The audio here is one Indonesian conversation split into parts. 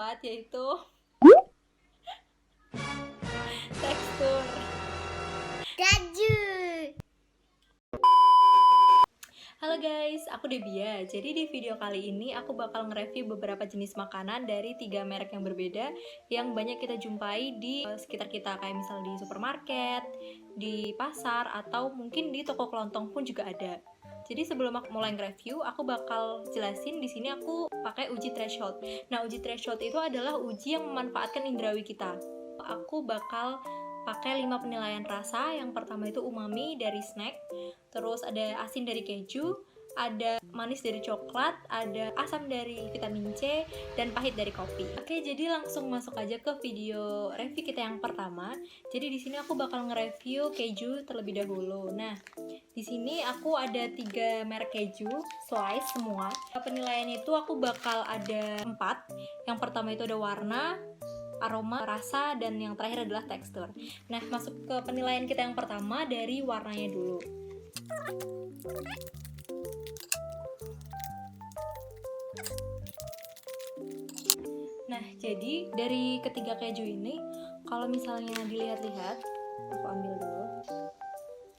bermanfaat, yaitu tekstur. Halo guys, aku Debia. Jadi di video kali ini aku bakal nge-review beberapa jenis makanan dari 3 merek yang berbeda yang banyak kita jumpai di sekitar kita, kayak misal di supermarket, di pasar, atau mungkin di toko kelontong pun juga ada. Jadi sebelum aku mulai nge-review, aku bakal jelasin di sini aku pakai uji threshold. Nah, uji threshold itu adalah uji yang memanfaatkan indrawi kita. Aku bakal pakai 5 penilaian rasa. Yang pertama itu umami dari snack, terus ada asin dari keju, ada manis dari coklat, ada asam dari vitamin C, dan pahit dari kopi. Oke, jadi langsung masuk aja ke video review kita yang pertama. Jadi di sini aku bakal nge-review keju terlebih dahulu. Nah, di sini aku ada 3 merek keju, slice semua. Penilaian itu aku bakal ada 4. Yang pertama itu ada warna, aroma, rasa, dan yang terakhir adalah tekstur. Nah, masuk ke penilaian kita yang pertama dari warnanya dulu. Nah, jadi dari ketiga keju ini, kalau misalnya dilihat-lihat, aku ambil dulu,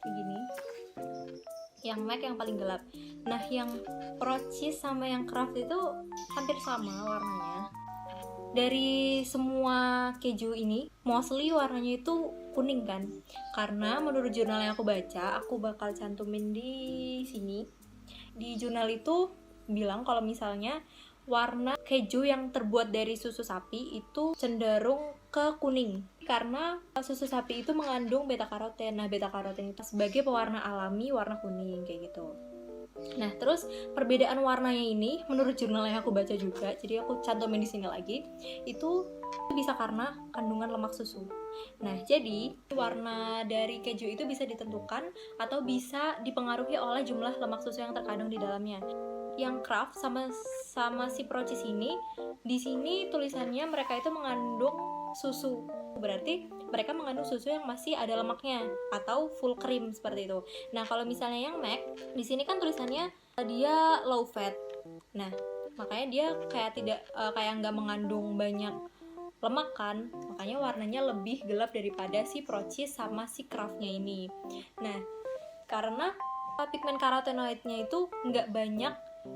kayak gini. Yang McD yang paling gelap. Nah, yang Pro Cheese sama yang Kraft itu hampir sama warnanya. Dari semua keju ini, mostly warnanya itu kuning kan? Karena menurut jurnal yang aku baca, aku bakal cantumin di sini. Di jurnal itu bilang kalau misalnya warna keju yang terbuat dari susu sapi itu cenderung ke kuning karena susu sapi itu mengandung beta karoten. Nah, beta karoten itu sebagai pewarna alami warna kuning kayak gitu. Nah, terus perbedaan warnanya ini menurut jurnal yang aku baca juga, jadi aku cantumin di sini lagi, itu bisa karena kandungan lemak susu. Nah, jadi warna dari keju itu bisa ditentukan atau bisa dipengaruhi oleh jumlah lemak susu yang terkandung di dalamnya. Yang Kraft sama si Pro Cheese ini, di sini tulisannya mereka itu mengandung susu. Berarti mereka mengandung susu yang masih ada lemaknya atau full cream seperti itu. Nah, kalau misalnya yang McD, di sini kan tulisannya dia low fat. Nah, makanya dia kayak nggak mengandung banyak lemak kan, makanya warnanya lebih gelap daripada si Pro Cheese sama si Kraftnya ini. Nah, karena pigmen karotenoidnya itu nggak banyak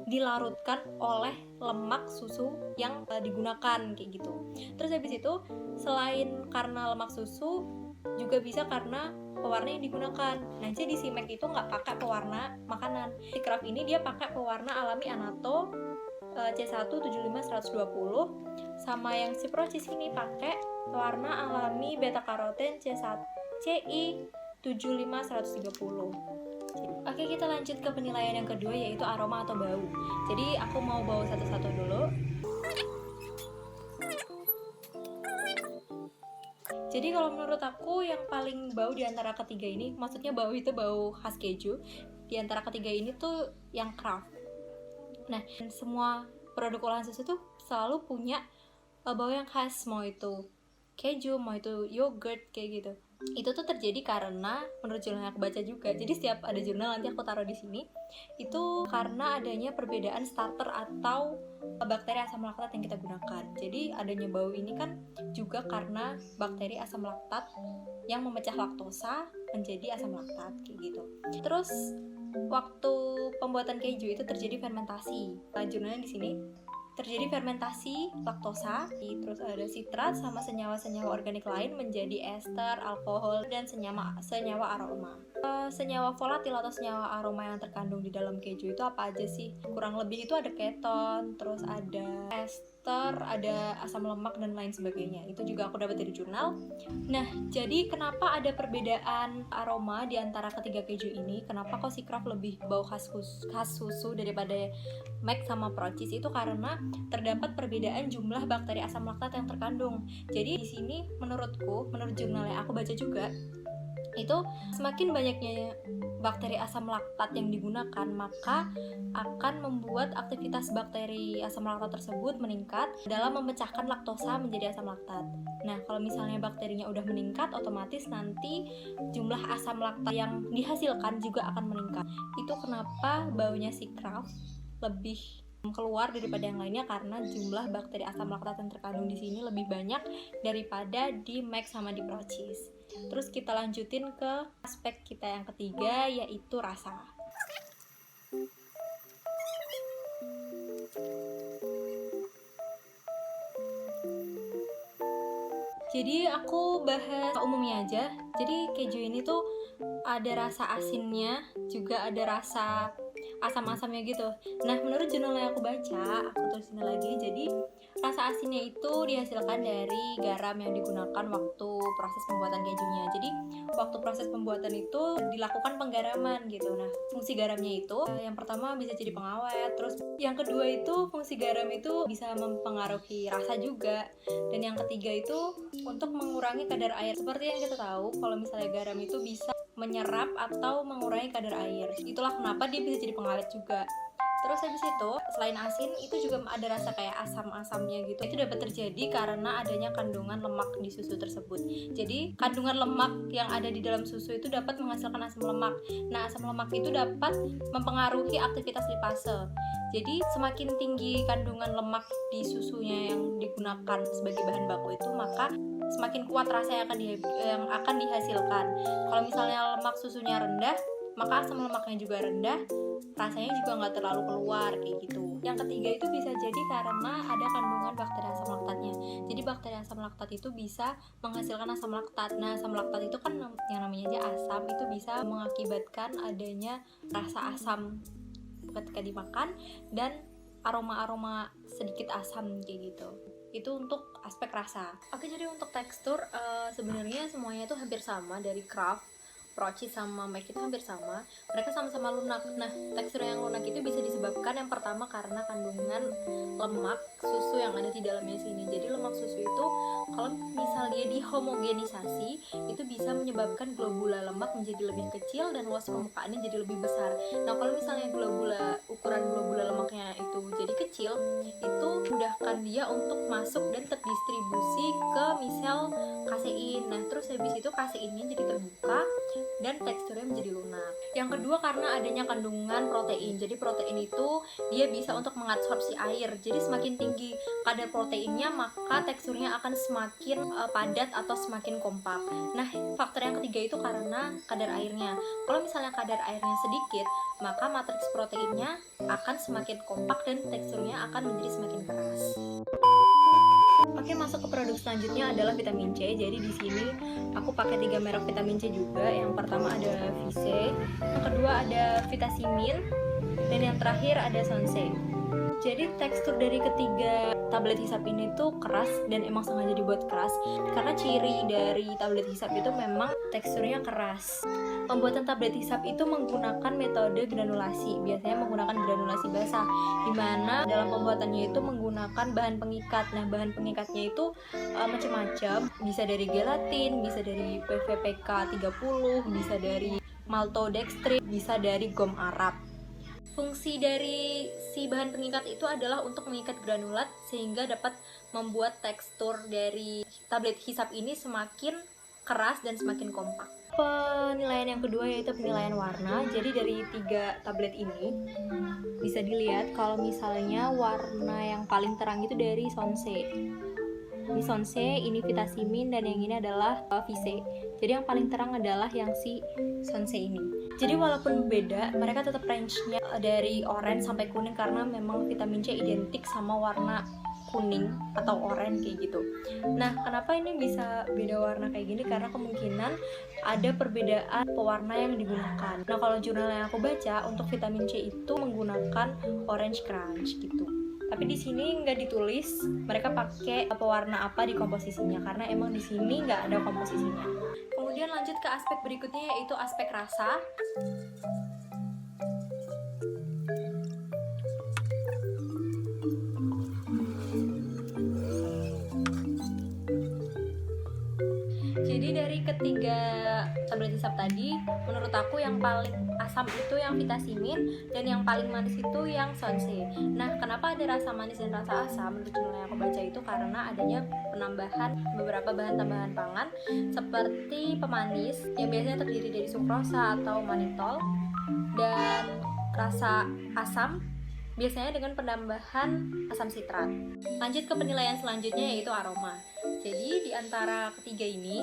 dilarutkan oleh lemak susu yang digunakan kayak gitu. Terus habis itu selain karena lemak susu juga bisa karena pewarna yang digunakan. Nah, jadi si McD itu nggak pakai pewarna makanan. Si Kraft ini dia pakai pewarna alami Anato C175/120, sama yang si Pro Cheese ini pakai pewarna alami beta karoten CI75/130. Oke, kita lanjut ke penilaian yang kedua, yaitu aroma atau bau. Jadi aku mau bawa satu-satu dulu. Jadi kalau menurut aku yang paling bau di antara ketiga ini, maksudnya bau itu bau khas keju, di antara ketiga ini tuh yang Kraft. Nah, semua produk olahan susu tuh selalu punya bau yang khas, mau itu keju, mau itu yogurt kayak gitu. Itu tuh terjadi karena menurut jurnal yang aku baca juga. Jadi setiap ada jurnal nanti aku taruh di sini. Itu karena adanya perbedaan starter atau bakteri asam laktat yang kita gunakan. Jadi adanya bau ini kan juga karena bakteri asam laktat yang memecah laktosa menjadi asam laktat kayak gitu. Terus waktu pembuatan keju itu terjadi fermentasi. Jurnalnya di sini terjadi fermentasi laktosa, terus ada sitrat sama senyawa-senyawa organik lain menjadi ester, alkohol, dan senyawa aroma. Senyawa volatil atau senyawa aroma yang terkandung di dalam keju itu apa aja sih? Kurang lebih itu ada keton, terus ada ester, ada asam lemak, dan lain sebagainya. Itu juga aku dapat dari jurnal. Nah, jadi kenapa ada perbedaan aroma di antara ketiga keju ini? Kenapa kok si Kraft lebih bau khas susu daripada McD sama Pro Cheese? Itu karena terdapat perbedaan jumlah bakteri asam laktat yang terkandung. Jadi di sini menurut jurnal yang aku baca juga, itu semakin banyaknya bakteri asam laktat yang digunakan, maka akan membuat aktivitas bakteri asam laktat tersebut meningkat dalam memecahkan laktosa menjadi asam laktat. Nah, kalau misalnya bakterinya udah meningkat, otomatis nanti jumlah asam laktat yang dihasilkan juga akan meningkat. Itu kenapa baunya si Kraft lebih keluar daripada yang lainnya karena jumlah bakteri asam laktat yang terkandung di sini lebih banyak daripada di mac sama di procis. Terus kita lanjutin ke aspek kita yang ketiga, yaitu rasa. Jadi aku bahas umumnya aja. Jadi keju ini tuh ada rasa asinnya, juga ada rasa asam-asamnya gitu. Nah, menurut jurnal yang aku baca, aku tulisin lagi. Jadi rasa asinnya itu dihasilkan dari garam yang digunakan waktu proses pembuatan kejunya. Jadi waktu proses pembuatan itu dilakukan penggaraman gitu. Nah, fungsi garamnya itu yang pertama bisa jadi pengawet, terus yang kedua itu fungsi garam itu bisa mempengaruhi rasa juga, dan yang ketiga itu untuk mengurangi kadar air. Seperti yang kita tahu, kalau misalnya garam itu bisa menyerap atau mengurangi kadar air. Itulah kenapa dia bisa jadi pengawet juga. Terus habis itu, selain asin, itu juga ada rasa kayak asam-asamnya gitu. Itu dapat terjadi karena adanya kandungan lemak di susu tersebut. Jadi, kandungan lemak yang ada di dalam susu itu dapat menghasilkan asam lemak. Nah, asam lemak itu dapat mempengaruhi aktivitas lipase. Jadi, semakin tinggi kandungan lemak di susunya yang digunakan sebagai bahan baku itu, maka semakin kuat rasa yang akan dihasilkan. Kalau misalnya lemak susunya rendah, maka asam lemaknya juga rendah, rasanya juga nggak terlalu keluar kayak gitu. Yang ketiga itu bisa jadi karena ada kandungan bakteri asam laktatnya. Jadi bakteri asam laktat itu bisa menghasilkan asam laktat. Nah, asam laktat itu kan yang namanya aja asam, itu bisa mengakibatkan adanya rasa asam ketika dimakan dan aroma-aroma sedikit asam kayak gitu. Itu untuk aspek rasa. Oke, jadi untuk tekstur sebenarnya semuanya itu hampir sama, dari Kraft, procis sama mac itu hampir sama. Mereka sama-sama lunak. Nah, tekstur yang lunak itu bisa disebabkan yang pertama karena kandungan lemak susu yang ada di dalamnya sini. Jadi lemak susu itu kalau misal dia dihomogenisasi, itu bisa menyebabkan globula lemak menjadi lebih kecil dan luas permukaannya jadi lebih besar. Nah, kalau misalnya ukuran globula lemaknya itu jadi kecil, itu mudahkan dia untuk masuk dan terdistribusi ke misal kasein. Nah, terus habis itu kaseinnya jadi terbuka dan teksturnya menjadi lunak. Yang kedua karena adanya kandungan protein. Jadi protein itu dia bisa untuk mengabsorpsi air. Jadi semakin tinggi kadar proteinnya, maka teksturnya akan semakin padat atau semakin kompak. Nah, faktor yang ketiga itu karena kadar airnya. Kalau misalnya kadar airnya sedikit, maka matriks proteinnya akan semakin kompak dan teksturnya akan menjadi semakin keras. Oke, masuk ke produk selanjutnya adalah vitamin C. Jadi di sini aku pakai 3 merek vitamin C juga. Yang pertama ada Vise, yang kedua ada Vitasimin, dan yang terakhir ada Sonse. Jadi tekstur dari ketiga tablet hisap ini tuh keras dan emang sengaja dibuat keras karena ciri dari tablet hisap itu memang teksturnya keras. Pembuatan tablet hisap itu menggunakan metode granulasi, biasanya menggunakan granulasi basah, di mana dalam pembuatannya itu menggunakan bahan pengikat. Nah, bahan pengikatnya itu macam-macam, bisa dari gelatin, bisa dari PVPK 30, bisa dari maltodextrin, bisa dari gom Arab. Fungsi dari si bahan pengikat itu adalah untuk mengikat granulat sehingga dapat membuat tekstur dari tablet hisap ini semakin keras dan semakin kompak. Penilaian yang kedua yaitu penilaian warna. Jadi dari 3 tablet ini bisa dilihat kalau misalnya warna yang paling terang itu dari Sonse. Ini Sonse, ini Vitasimin, dan yang ini adalah Vise. Jadi yang paling terang adalah yang si Sonse ini. Jadi walaupun beda, mereka tetap range-nya dari orange sampai kuning karena memang vitamin C identik sama warna kuning atau oranye kayak gitu. Nah, kenapa ini bisa beda warna kayak gini? Karena kemungkinan ada perbedaan pewarna yang digunakan. Nah, kalau jurnal yang aku baca untuk vitamin C itu menggunakan orange crunch gitu. Tapi di sini nggak ditulis mereka pakai pewarna apa di komposisinya karena emang di sini nggak ada komposisinya. Kemudian lanjut ke aspek berikutnya yaitu aspek rasa. Jadi dari ketiga tablet hisap tadi, menurut aku yang paling asam itu yang Vitasimin dan yang paling manis itu yang Sonse. Nah, kenapa ada rasa manis dan rasa asam? Menurut jurnal yang aku baca itu karena adanya penambahan beberapa bahan tambahan pangan seperti pemanis yang biasanya terdiri dari sukrosa atau manitol, dan rasa asam biasanya dengan penambahan asam sitrat. Lanjut ke penilaian selanjutnya yaitu aroma. Jadi di antara ketiga ini,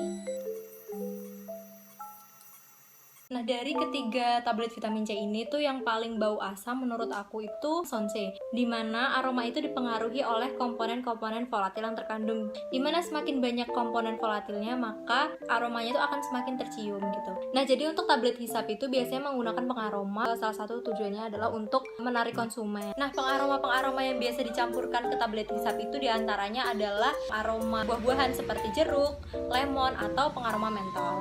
nah dari ketiga tablet vitamin C ini tuh yang paling bau asam menurut aku itu Sonse, dimana aroma itu dipengaruhi oleh komponen-komponen volatil yang terkandung, dimana semakin banyak komponen volatilnya maka aromanya itu akan semakin tercium gitu. Nah jadi untuk tablet hisap itu biasanya menggunakan pengaroma, salah satu tujuannya adalah untuk menarik konsumen. Nah pengaroma-pengaroma yang biasa dicampurkan ke tablet hisap itu diantaranya adalah aroma buah-buahan seperti jeruk, lemon, atau pengaroma mentol.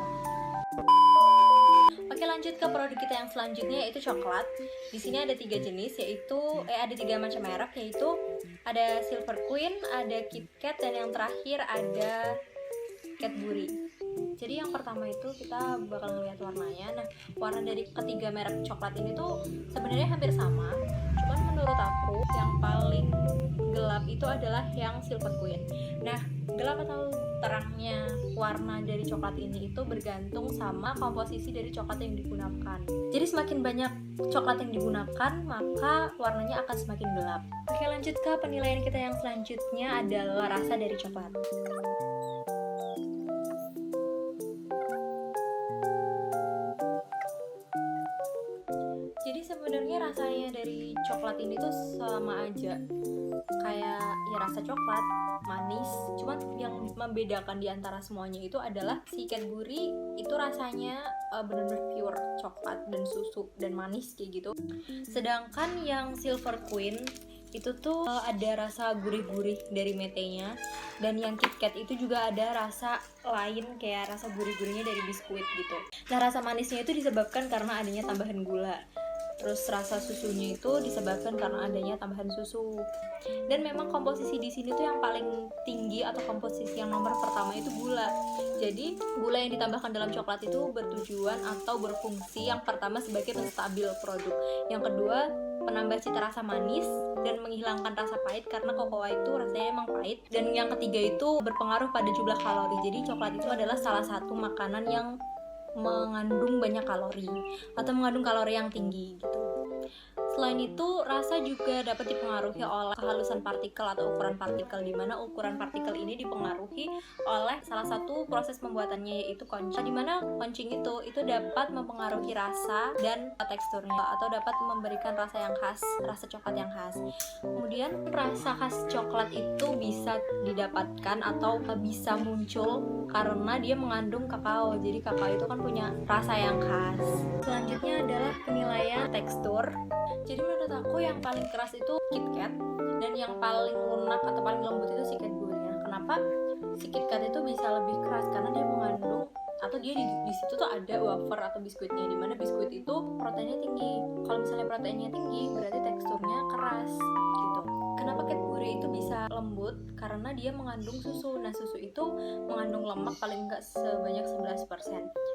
Oke, lanjut ke produk kita yang selanjutnya yaitu coklat. Di sini ada 3 jenis, yaitu ada 3 macam merek, yaitu ada Silver Queen, ada KitKat, dan yang terakhir ada Cadbury. Jadi yang pertama itu kita bakal ngeliat warnanya. Nah, warna dari ketiga merek coklat ini tuh sebenarnya hampir sama. Cuman menurut aku yang paling gelap itu adalah yang Silver Queen. Nah, gelap atau terangnya warna dari coklat ini itu bergantung sama komposisi dari coklat yang digunakan. Jadi semakin banyak coklat yang digunakan, maka warnanya akan semakin gelap. Oke, lanjut ke penilaian kita yang selanjutnya adalah rasa dari coklat. Jadi sebenarnya rasanya dari coklat ini tuh sama aja, kayak ya rasa coklat, manis. Cuman yang membedakan di antara semuanya itu adalah si Cadbury itu rasanya benar-benar pure coklat dan susu dan manis kayak gitu. Sedangkan yang Silver Queen itu tuh ada rasa gurih-gurih dari metenya, dan yang KitKat itu juga ada rasa lain kayak rasa gurih-gurihnya dari biskuit gitu. Nah rasa manisnya itu disebabkan karena adanya tambahan gula. Terus rasa susunya itu disebabkan karena adanya tambahan susu. Dan memang komposisi di sini tuh yang paling tinggi atau komposisi yang nomor pertama itu gula. Jadi gula yang ditambahkan dalam coklat itu bertujuan atau berfungsi yang pertama sebagai penstabil produk. Yang kedua penambah cita rasa manis dan menghilangkan rasa pahit karena kokoa itu rasanya emang pahit. Dan yang ketiga itu berpengaruh pada jumlah kalori. Jadi coklat itu adalah salah satu makanan yang mengandung banyak kalori atau mengandung kalori yang tinggi gitu. Selain itu, rasa juga dapat dipengaruhi oleh kehalusan partikel atau ukuran partikel, di mana ukuran partikel ini dipengaruhi oleh salah satu proses pembuatannya yaitu quenching. Di mana quenching itu dapat mempengaruhi rasa dan teksturnya atau dapat memberikan rasa yang khas, rasa coklat yang khas. Kemudian rasa khas coklat itu bisa didapatkan atau bisa muncul karena dia mengandung kakao. Jadi kakao itu kan punya rasa yang khas. Selanjutnya adalah penilaian tekstur. Jadi menurut aku yang paling keras itu KitKat, dan yang paling lunak atau paling lembut itu si Cadbury. Kenapa si KitKat itu bisa lebih keras? Karena dia mengandung atau dia di situ tuh ada wafer atau biskuitnya, dimana biskuit itu proteinnya tinggi. Kalau misalnya proteinnya tinggi berarti teksturnya keras gitu. Kenapa Cadbury itu bisa lembut? Karena dia mengandung susu. Nah susu itu mengandung lemak paling enggak sebanyak 11%,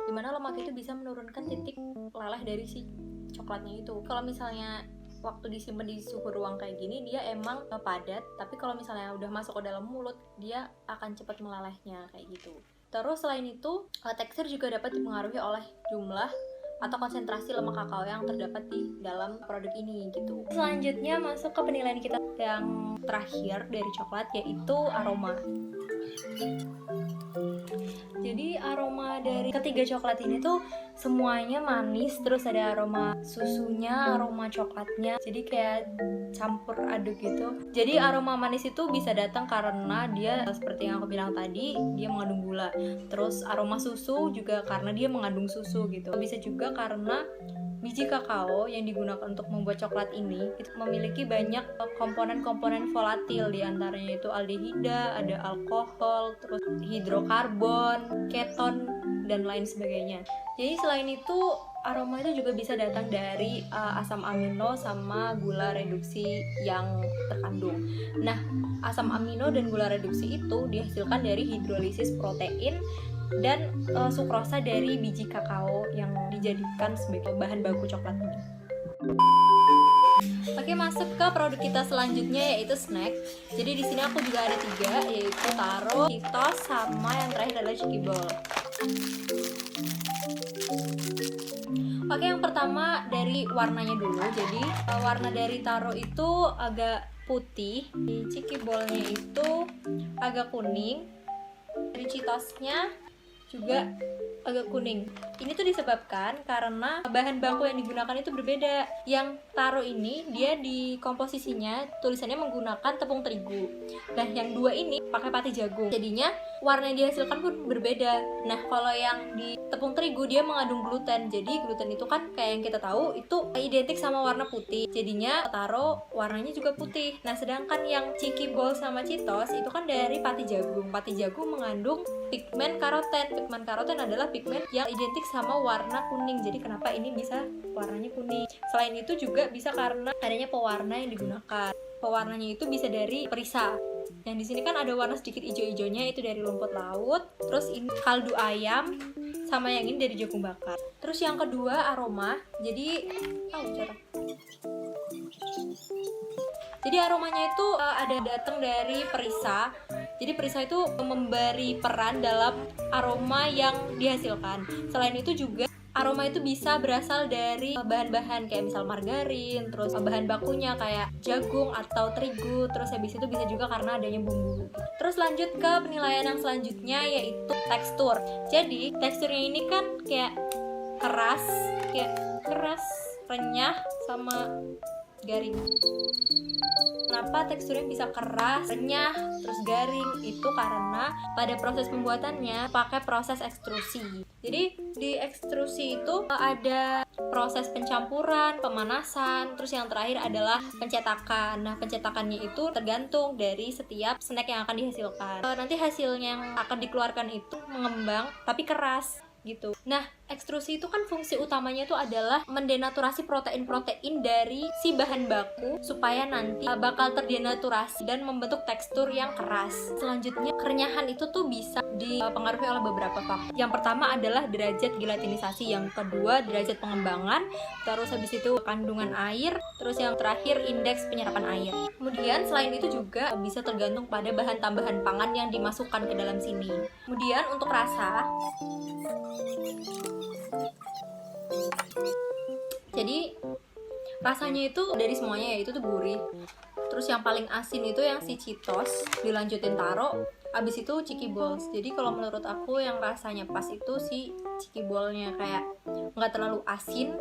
dimana lemak itu bisa menurunkan titik leleh dari si coklatnya itu. Kalau misalnya waktu disimpan di suhu ruang kayak gini dia emang padat, tapi kalau misalnya udah masuk ke dalam mulut dia akan cepat melelehnya kayak gitu. Terus selain itu tekstur juga dapat dipengaruhi oleh jumlah atau konsentrasi lemak kakao yang terdapat di dalam produk ini gitu. Selanjutnya masuk ke penilaian kita yang terakhir dari coklat yaitu aroma. Jadi aroma dari ketiga coklat ini tuh semuanya manis, terus ada aroma susunya, aroma coklatnya, jadi kayak campur aduk gitu. Jadi aroma manis itu bisa datang karena dia seperti yang aku bilang tadi, dia mengandung gula. Terus aroma susu juga karena dia mengandung susu gitu. Bisa juga karena biji kakao yang digunakan untuk membuat coklat ini itu memiliki banyak komponen-komponen volatil, diantaranya itu aldehida, ada alkohol, terus hidrokarbon, keton, dan lain sebagainya. Jadi selain itu aroma itu juga bisa datang dari asam amino sama gula reduksi yang terkandung. Nah, asam amino dan gula reduksi itu dihasilkan dari hidrolisis protein dan sukrosa dari biji kakao yang dijadikan sebagai bahan baku coklat ini. Oke, masuk ke produk kita selanjutnya yaitu snack. Jadi di sini aku juga ada 3, yaitu taro, Cheetos, sama yang terakhir adalah Chiki Ball. Oke, yang pertama dari warnanya dulu. Jadi warna dari taro itu agak putih, di cikibol-nya itu agak kuning, dari Cheetos-nya juga agak kuning. Ini tuh disebabkan karena bahan baku yang digunakan itu berbeda. Yang taro ini dia di komposisinya tulisannya menggunakan tepung terigu. Nah, yang dua ini pakai pati jagung. Jadinya warna yang dihasilkan pun berbeda. Nah, kalau yang di tepung terigu dia mengandung gluten. Jadi gluten itu kan kayak yang kita tahu itu identik sama warna putih. Jadinya taro warnanya juga putih. Nah, sedangkan yang cikibol sama Cheetos itu kan dari pati jagung. Pati jagung mengandung pigmen karoten. Pigmen karoten adalah pigmen yang identik sama warna kuning. Jadi kenapa ini bisa warnanya kuning? Selain itu juga bisa karena adanya pewarna yang digunakan. Pewarnanya itu bisa dari perisa. Yang di sini kan ada warna sedikit ijo-ijonya, itu dari rumput laut. Terus ini kaldu ayam, sama yang ini dari jagung bakar. Terus yang kedua aroma. Jadi aromanya itu ada datang dari perisa. Jadi perisa itu memberi peran dalam aroma yang dihasilkan. Selain itu juga aroma itu bisa berasal dari bahan-bahan kayak misal margarin, terus bahan bakunya kayak jagung atau terigu, terus habis itu bisa juga karena adanya bumbu. Terus lanjut ke penilaian yang selanjutnya, yaitu tekstur. Jadi teksturnya ini kan kayak keras, renyah, sama garing. Kenapa teksturnya bisa keras, renyah, terus garing? Itu karena pada proses pembuatannya pakai proses ekstrusi. Jadi di ekstrusi itu ada proses pencampuran, pemanasan, terus yang terakhir adalah pencetakan. Nah, pencetakannya itu tergantung dari setiap snack yang akan dihasilkan. Nanti hasilnya yang akan dikeluarkan itu mengembang tapi keras gitu. Nah, ekstrusi itu kan fungsi utamanya itu adalah mendenaturasi protein-protein dari si bahan baku supaya nanti bakal terdenaturasi dan membentuk tekstur yang keras. Selanjutnya, kerenyahan itu tuh bisa dipengaruhi oleh beberapa faktor. Yang pertama adalah derajat gelatinisasi, yang kedua derajat pengembangan, terus habis itu kandungan air, terus yang terakhir indeks penyerapan air. Kemudian selain itu juga bisa tergantung pada bahan tambahan pangan yang dimasukkan ke dalam sini. Kemudian untuk rasa, jadi rasanya itu dari semuanya yaitu tuh gurih. Terus yang paling asin itu yang si Cheetos, dilanjutin taro, abis itu Chikiballs. Jadi kalau menurut aku yang rasanya pas itu si Chikiballnya, kayak nggak terlalu asin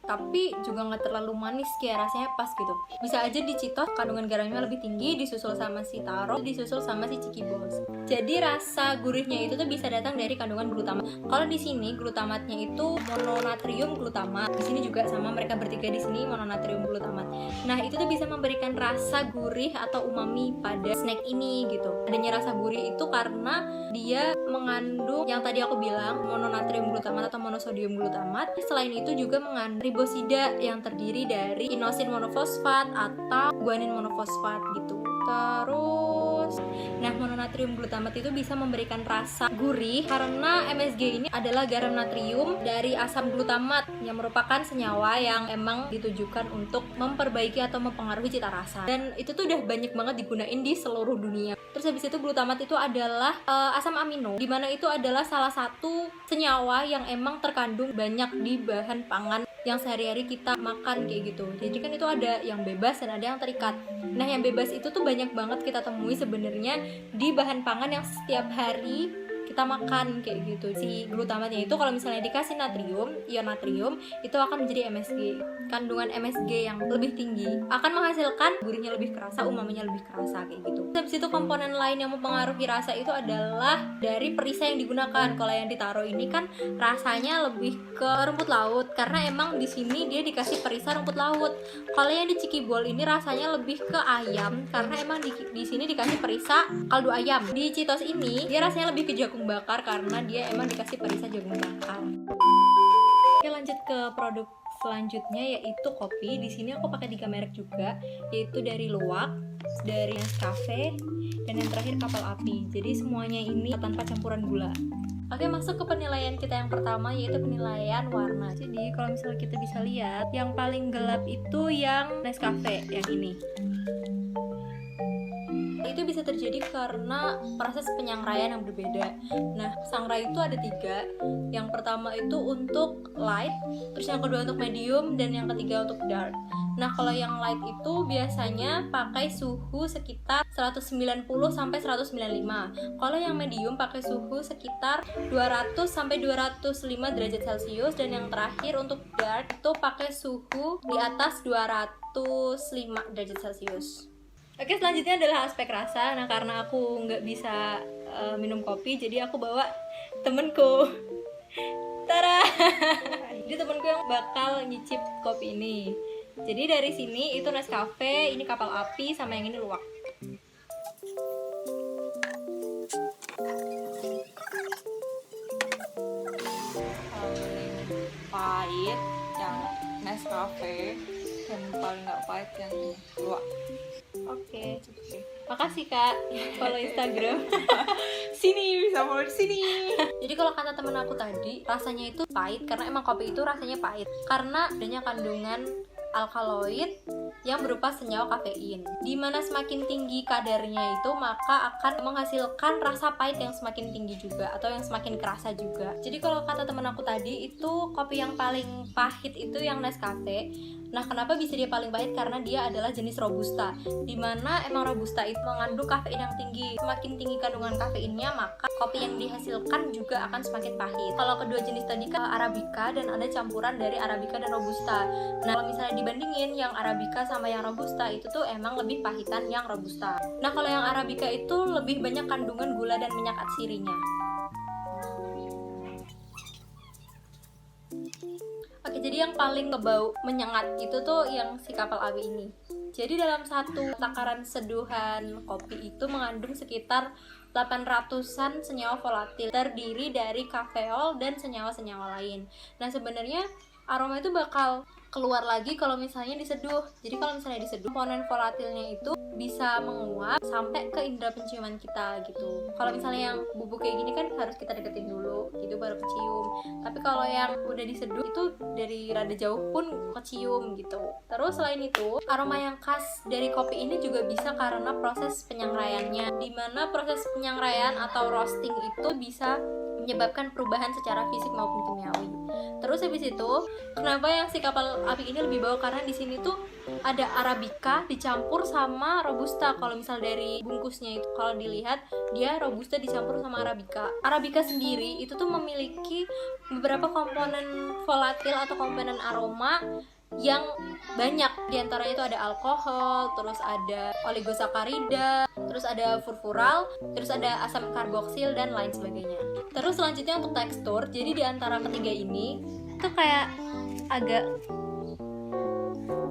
tapi juga nggak terlalu manis, kayak rasanya pas gitu. Bisa aja di Cheetos kandungan garamnya lebih tinggi, disusul sama si taro, disusul sama si Chikiballs. Jadi rasa gurihnya itu tuh bisa datang dari kandungan glutamat. Kalau di sini glutamatnya itu mononatrium glutamat. Di sini juga sama, mereka bertiga di sini mononatrium glutamat. Nah, itu tuh bisa memberikan rasa gurih atau umami pada snack ini gitu. Adanya rasa gurih itu karena dia mengandung yang tadi aku bilang mononatrium glutamat atau monosodium glutamat. Selain itu juga mengandung ribosida yang terdiri dari inosin monofosfat atau guanin monofosfat gitu. Terus, nah mononatrium glutamat itu bisa memberikan rasa gurih karena MSG ini adalah garam natrium dari asam glutamat yang merupakan senyawa yang emang ditujukan untuk memperbaiki atau mempengaruhi cita rasa. Dan itu tuh udah banyak banget digunain di seluruh dunia. Terus habis itu glutamat itu adalah asam amino, dimana itu adalah salah satu senyawa yang emang terkandung banyak di bahan pangan yang sehari-hari kita makan kayak gitu. Jadi kan itu ada yang bebas dan ada yang terikat. Nah, yang bebas itu tuh banyak banget kita temui sebenarnya di bahan pangan yang setiap hari kita makan kayak gitu. Si glutamatnya itu kalau misalnya dikasih natrium, ion natrium, itu akan menjadi MSG. Kandungan MSG yang lebih tinggi akan menghasilkan gurihnya lebih kerasa, umaminya lebih kerasa kayak gitu. Habis itu komponen lain yang mempengaruhi rasa itu adalah dari perisa yang digunakan. Kalau yang ditaro ini kan rasanya lebih ke rumput laut karena emang di sini dia dikasih perisa rumput laut. Kalau yang di Chikiball ini rasanya lebih ke ayam karena emang di sini dikasih perisa kaldu ayam. Di Cheetos ini dia rasanya lebih ke jagung bakar karena dia emang dikasih perisa jagung bakar. Oke, lanjut ke produk selanjutnya yaitu kopi. Di sini aku pakai 3 merek juga, yaitu dari Luwak, dari Nescafe, dan yang terakhir Kapal Api. Jadi semuanya ini tanpa campuran gula. Oke, masuk ke penilaian kita yang pertama yaitu penilaian warna. Jadi kalau misalnya kita bisa lihat, yang paling gelap itu yang Nescafe, yang ini. itu bisa terjadi karena proses penyangraian yang berbeda. Nah, sangrai itu ada 3. Yang pertama itu untuk light, terus yang kedua untuk medium, dan yang ketiga untuk dark. Nah, kalau yang light itu biasanya pakai suhu sekitar 190 sampai 195. Kalau yang medium pakai suhu sekitar 200 sampai 205 derajat Celcius, dan yang terakhir untuk dark itu pakai suhu di atas 205 derajat Celcius. Oke, selanjutnya adalah aspek rasa. Nah, karena aku nggak bisa minum kopi, jadi aku bawa temenku. Tara! Jadi temenku yang bakal nyicip kopi ini. Jadi dari sini itu Nescafe, ini kapal api, sama yang ini luwak. Paling pahit yang Nescafe, dan paling nggak pahit yang luwak. Oke. Makasih Kak, follow Instagram. Sini, bisa follow di sini. Jadi kalau kata temen aku tadi, rasanya itu pahit karena emang kopi itu rasanya pahit karena adanya kandungan alkaloid yang berupa senyawa kafein. Dimana semakin tinggi kadarnya itu, maka akan menghasilkan rasa pahit yang semakin tinggi juga, atau yang semakin kerasa juga. Jadi kalau kata temen aku tadi, itu kopi yang paling pahit itu yang Nescafe. Nah, kenapa bisa dia paling pahit? Karena dia adalah jenis Robusta, dimana emang Robusta itu mengandung kafein yang tinggi. Semakin tinggi kandungan kafeinnya, maka kopi yang dihasilkan juga akan semakin pahit. Kalau kedua jenis tadi kan Arabica, dan ada campuran dari Arabica dan Robusta. Nah, kalau misalnya dibandingin yang Arabica sama yang Robusta, itu tuh emang lebih pahitan yang Robusta. Nah, kalau yang Arabica itu lebih banyak kandungan gula dan minyak atsirinya. Oke, jadi yang paling ngebau menyengat itu tuh yang si kapal api ini. Jadi dalam satu takaran seduhan kopi itu mengandung sekitar 800-an senyawa volatil, terdiri dari kafeol dan senyawa-senyawa lain. Nah, sebenarnya aroma itu bakal keluar lagi kalau misalnya diseduh. Jadi kalau misalnya diseduh, komponen volatilnya itu bisa menguap sampai ke indera penciuman kita gitu. Kalau misalnya yang bubuk kayak gini kan harus kita deketin dulu gitu baru kecium. Tapi kalau yang udah diseduh itu dari rada jauh pun kecium gitu. Terus selain itu, aroma yang khas dari kopi ini juga bisa karena proses penyangraiannya, dimana proses penyangraian atau roasting itu bisa menyebabkan perubahan secara fisik maupun kimiawi. Terus habis itu, kenapa yang si kapal api ini lebih bawah? Karena di sini tuh ada Arabica dicampur sama Robusta. Kalau misal dari bungkusnya itu, kalau dilihat dia Robusta dicampur sama Arabica. Arabica sendiri itu tuh memiliki beberapa komponen volatil atau komponen aroma yang banyak. Di antaranya itu ada alkohol, terus ada oligosakarida, terus ada furfural, terus ada asam karboksil dan lain sebagainya. Terus selanjutnya untuk tekstur, jadi di antara ketiga ini tuh kayak agak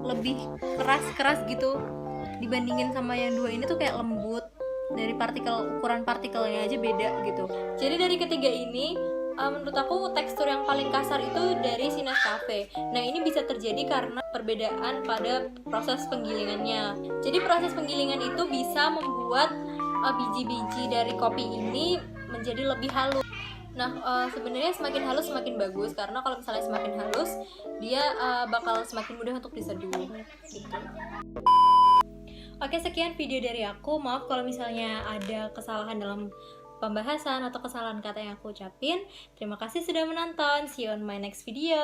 lebih keras-keras gitu dibandingin sama yang dua ini tuh kayak lembut. Dari ukuran partikelnya aja beda gitu. Jadi dari ketiga ini menurut aku tekstur yang paling kasar itu dari si Nescafe. Nah, ini bisa terjadi karena perbedaan pada proses penggilingannya. Jadi proses penggilingan itu bisa membuat biji-biji dari kopi ini menjadi lebih halus. Nah, sebenarnya semakin halus semakin bagus, karena kalau misalnya semakin halus dia bakal semakin mudah untuk diseduh gitu. Oke, sekian video dari aku. Maaf kalau misalnya ada kesalahan dalam pembahasan atau kesalahan kata yang aku ucapin. Terima kasih sudah menonton. See you on my next video.